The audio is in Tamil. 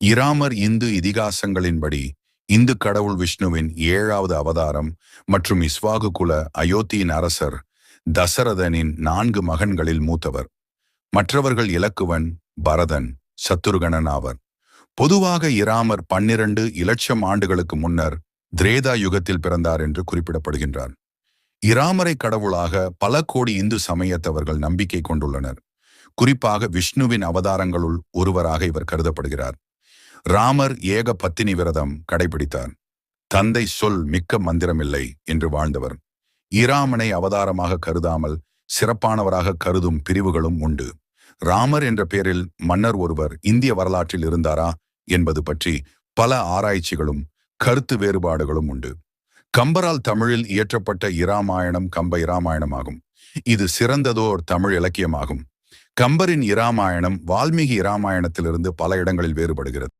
இராமர் இந்து இதிகாசங்களின்படி இந்து கடவுள் விஷ்ணுவின் 7வது அவதாரம் மற்றும் இஸ்வாகு குல அயோத்தியின் அரசர் தசரதனின் 4 மகன்களில் மூத்தவர். மற்றவர்கள் இலக்குவன், பரதன், சத்துருகணன் ஆவர். பொதுவாக இராமர் 12 இலட்சம் ஆண்டுகளுக்கு முன்னர் திரேதா யுகத்தில் பிறந்தார் என்று குறிப்பிடப்படுகின்றார். இராமரை கடவுளாக பல கோடி இந்து சமயத்தவர்கள் நம்பிக்கை கொண்டுள்ளனர். குறிப்பாக விஷ்ணுவின் அவதாரங்களுள் ஒருவராக இவர் கருதப்படுகிறார். ராமர் ஏக பத்தினி விரதம் கடைபிடித்தார். தந்தை சொல் மிக்க மந்திரமில்லை என்று வாழ்ந்தவர். இராமனை அவதாரமாக கருதாமல் சிறப்பானவராக கருதும் பிரிவுகளும் உண்டு. ராமர் என்ற பெயரில் மன்னர் ஒருவர் இந்திய வரலாற்றில் இருந்தாரா என்பது பற்றி பல ஆராய்ச்சிகளும் கருத்து வேறுபாடுகளும் உண்டு. கம்பரால் தமிழில் இயற்றப்பட்ட இராமாயணம் கம்ப இராமாயணமாகும். இது சிறந்ததோர் தமிழ் இலக்கியமாகும். கம்பரின் இராமாயணம் வால்மீகி இராமாயணத்திலிருந்து பல இடங்களில் வேறுபடுகிறது.